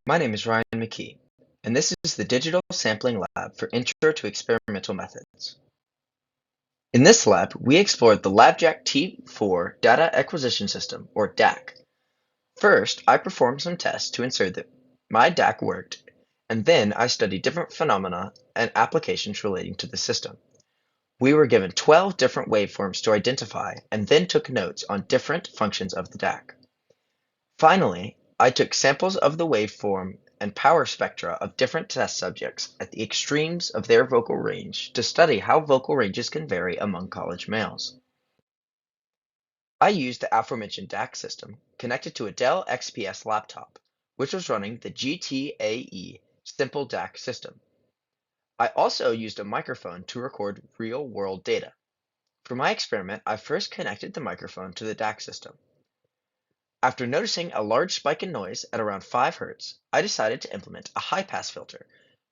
My name is Ryan McKee, and this is the Digital Sampling Lab for Intro to Experimental Methods. In this lab, we explored the LabJack T4 Data Acquisition System, or DAC. First, I performed some tests to ensure that my DAC worked, and then I studied different phenomena and applications relating to the system. We were given 12 different waveforms to identify, and then took notes on different functions of the DAC. Finally, I took samples of the waveform and power spectra of different test subjects at the extremes of their vocal range to study how vocal ranges can vary among college males. I used the aforementioned DAC system connected to a Dell XPS laptop, which was running the GTAE Simple DAC system. I also used a microphone to record real-world data. For my experiment, I first connected the microphone to the DAC system. After noticing a large spike in noise at around 5 Hz, I decided to implement a high-pass filter,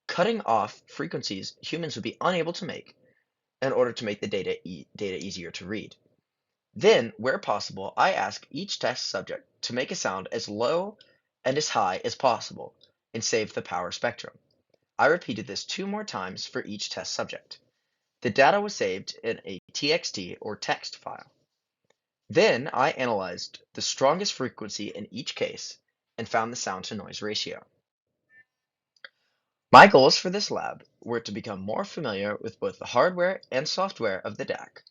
cutting off frequencies humans would be unable to make in order to make the data easier to read. Then, where possible, I asked each test subject to make a sound as low and as high as possible and save the power spectrum. I repeated this 2 more times for each test subject. The data was saved in a TXT or text file. Then I analyzed the strongest frequency in each case and found the sound to noise ratio. My goals for this lab were to become more familiar with both the hardware and software of the DAC.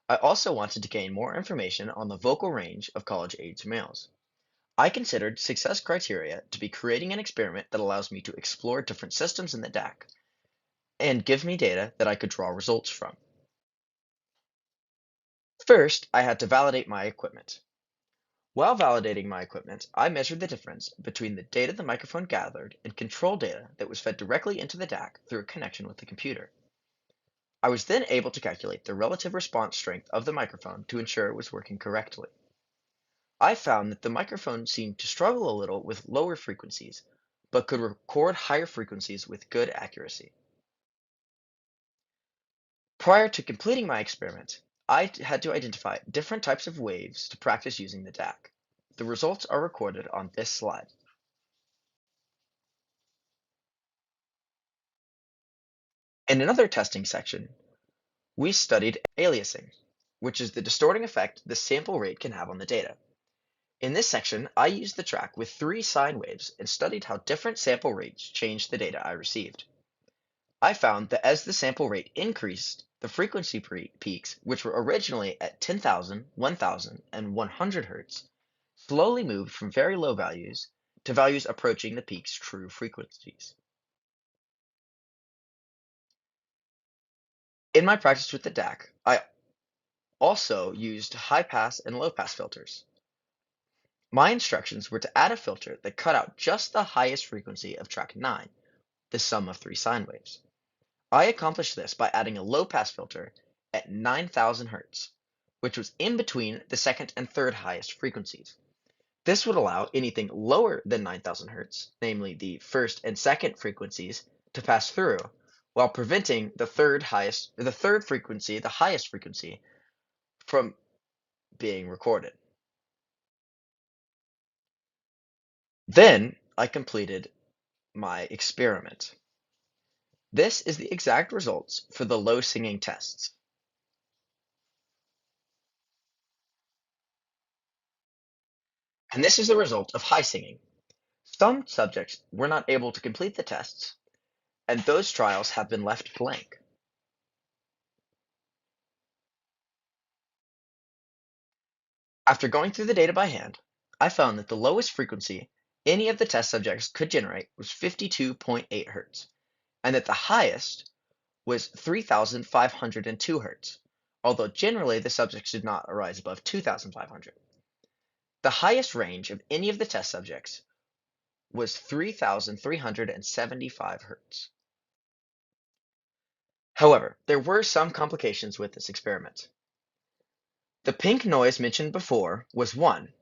I also wanted to gain more information on the vocal range of college-age males. I considered success criteria to be creating an experiment that allows me to explore different systems in the DAC and give me data that I could draw results from. First, I had to validate my equipment. While validating my equipment, I measured the difference between the data the microphone gathered and control data that was fed directly into the DAC through a connection with the computer. I was then able to calculate the relative response strength of the microphone to ensure it was working correctly. I found that the microphone seemed to struggle a little with lower frequencies, but could record higher frequencies with good accuracy. Prior to completing my experiment, I had to identify different types of waves to practice using the DAC. The results are recorded on this slide. In another testing section, we studied aliasing, which is the distorting effect the sample rate can have on the data. In this section, I used the track with 3 sine waves and studied how different sample rates changed the data I received. I found that as the sample rate increased, the frequency peaks, which were originally at 10,000, 1,000, and 100 Hz, slowly moved from very low values to values approaching the peak's true frequencies. In my practice with the DAC, I also used high-pass and low-pass filters. My instructions were to add a filter that cut out just the highest frequency of track 9, the sum of 3 sine waves. I accomplished this by adding a low-pass filter at 9,000 Hz, which was in between the second and third highest frequencies. This would allow anything lower than 9,000 Hz, namely the first and second frequencies, to pass through, while preventing the third frequency, the highest frequency, from being recorded. Then I completed my experiment. This is the exact results for the low singing tests. And this is the result of high singing. Some subjects were not able to complete the tests, and those trials have been left blank. After going through the data by hand, I found that the lowest frequency any of the test subjects could generate was 52.8 Hz, and that the highest was 3,502 Hz, although generally the subjects did not rise above 2,500. The highest range of any of the test subjects was 3,375 Hz. However, there were some complications with this experiment. The pink noise mentioned before was one,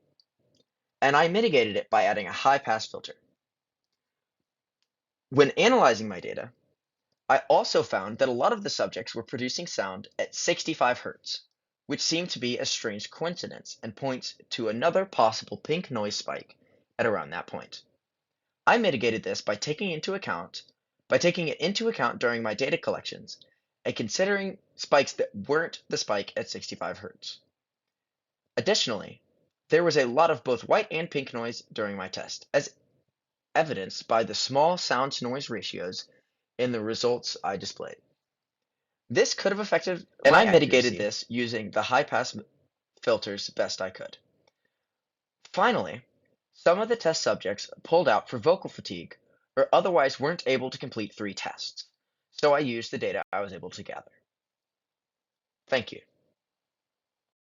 and I mitigated it by adding a high-pass filter. When analyzing my data, I also found that a lot of the subjects were producing sound at 65 Hz, which seemed to be a strange coincidence and points to another possible pink noise spike at around that point. I mitigated this by taking it into account during my data collections and considering spikes that weren't the spike at 65 Hz. Additionally, there was a lot of both white and pink noise during my test, as evidenced by the small sound-to-noise ratios in the results I displayed. This could have affected and I mitigated this using the high-pass filters best I could. Finally, some of the test subjects pulled out for vocal fatigue or otherwise weren't able to complete 3 tests, so I used the data I was able to gather. Thank you.